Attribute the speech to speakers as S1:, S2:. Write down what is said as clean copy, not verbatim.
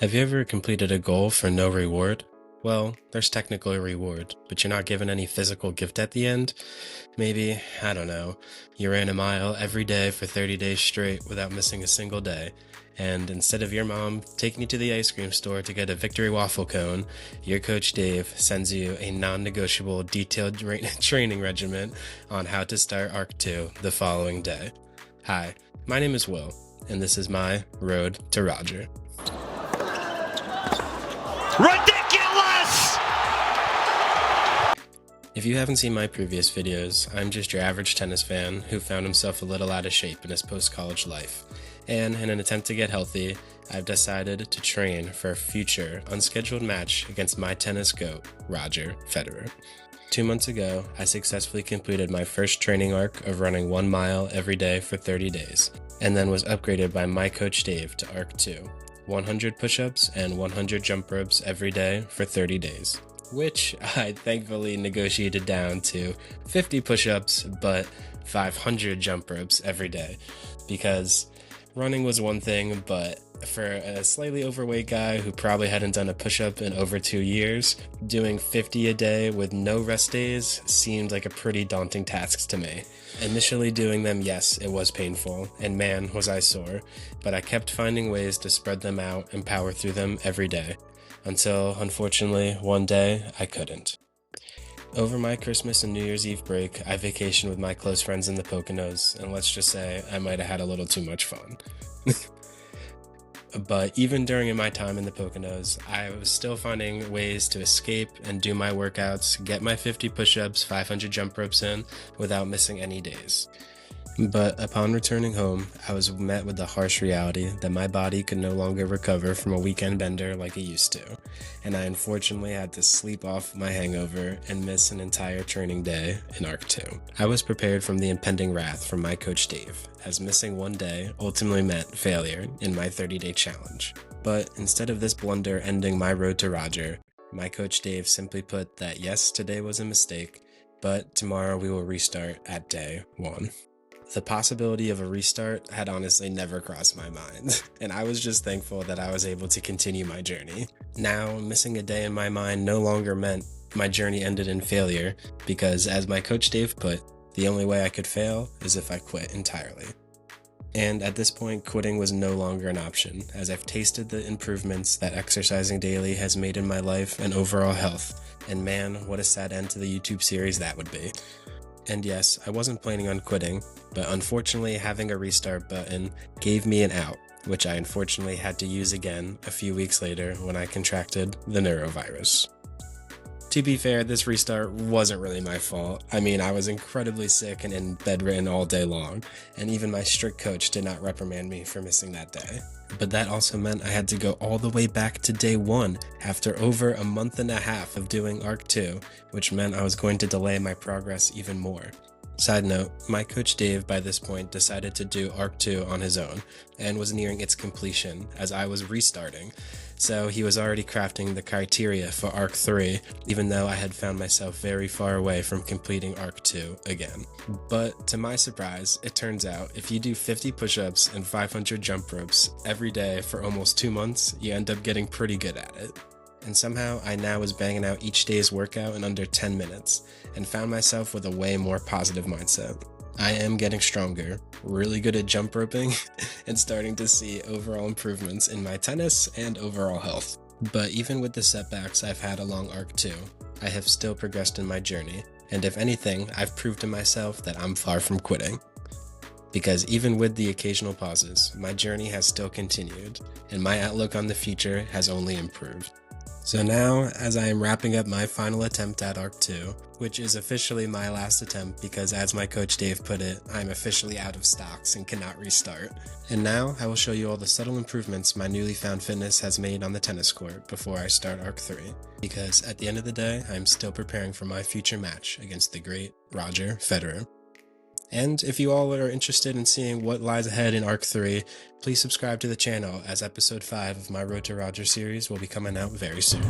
S1: Have you ever completed a goal for no reward? Well, there's technically a reward, but you're not given any physical gift at the end. Maybe, I don't know, you ran a mile every day for 30 days straight without missing a single day, and instead of your mom taking you to the ice cream store to get a victory waffle cone, your coach Dave sends you a non-negotiable detailed training regimen on how to start Arc 2 the following day. Hi, my name is Will, and this is my Road to Roger.
S2: Ridiculous!
S1: If you haven't seen my previous videos, I'm just your average tennis fan who found himself a little out of shape in his post-college life. And in an attempt to get healthy, I've decided to train for a future unscheduled match against my tennis GOAT, Roger Federer. 2 months ago, I successfully completed my first training arc of running 1 mile every day for 30 days, and then was upgraded by my coach Dave to Arc 2. 100 push-ups and 100 jump ropes every day for 30 days, which I thankfully negotiated down to 50 push-ups but 500 jump ropes every day, because running was one thing, but for a slightly overweight guy who probably hadn't done a push-up in over 2 years, doing 50 a day with no rest days seemed like a pretty daunting task to me. Initially doing them, yes, it was painful, and man, was I sore, but I kept finding ways to spread them out and power through them every day, until, unfortunately, one day, I couldn't. Over my Christmas and New Year's Eve break, I vacationed with my close friends in the Poconos, and let's just say I might have had a little too much fun. But even during my time in the Poconos, I was still finding ways to escape and do my workouts, get my 50 push-ups, 500 jump ropes in without missing any days. But upon returning home, I was met with the harsh reality that my body could no longer recover from a weekend bender like it used to, and I unfortunately had to sleep off my hangover and miss an entire training day in Arc 2. I was prepared from the impending wrath from my coach Dave, as missing one day ultimately meant failure in my 30-day challenge. But instead of this blunder ending my road to Roger, my coach Dave simply put that yes, today was a mistake, but tomorrow we will restart at day 1. The possibility of a restart had honestly never crossed my mind, and I was just thankful that I was able to continue my journey. Now, missing a day in my mind no longer meant my journey ended in failure, because as my coach Dave put, the only way I could fail is if I quit entirely. And at this point, quitting was no longer an option, as I've tasted the improvements that exercising daily has made in my life and overall health, and man, what a sad end to the YouTube series that would be. And yes, I wasn't planning on quitting, but unfortunately having a restart button gave me an out, which I unfortunately had to use again a few weeks later when I contracted the neurovirus. To be fair, this restart wasn't really my fault. I mean, I was incredibly sick and in bedridden all day long, and even my strict coach did not reprimand me for missing that day. But that also meant I had to go all the way back to day 1 after over a month and a half of doing Arc 2, which meant I was going to delay my progress even more. Side note, my coach Dave by this point decided to do Arc 2 on his own, and was nearing its completion as I was restarting, so he was already crafting the criteria for Arc 3, even though I had found myself very far away from completing Arc 2 again. But to my surprise, it turns out if you do 50 push-ups and 500 jump ropes every day for almost 2 months, you end up getting pretty good at it. And somehow I now was banging out each day's workout in under 10 minutes, and found myself with a way more positive mindset. I am getting stronger, really good at jump roping, and starting to see overall improvements in my tennis and overall health. But even with the setbacks I've had along Arc 2, I have still progressed in my journey, and if anything, I've proved to myself that I'm far from quitting. Because even with the occasional pauses, my journey has still continued, and my outlook on the future has only improved. So now, as I am wrapping up my final attempt at Arc 2, which is officially my last attempt because as my coach Dave put it, I'm officially out of stocks and cannot restart. And now, I will show you all the subtle improvements my newly found fitness has made on the tennis court before I start Arc 3. Because at the end of the day, I am still preparing for my future match against the great Roger Federer. And if you all are interested in seeing what lies ahead in Arc 3, please subscribe to the channel as episode 5 of my Road to Roger series will be coming out very soon.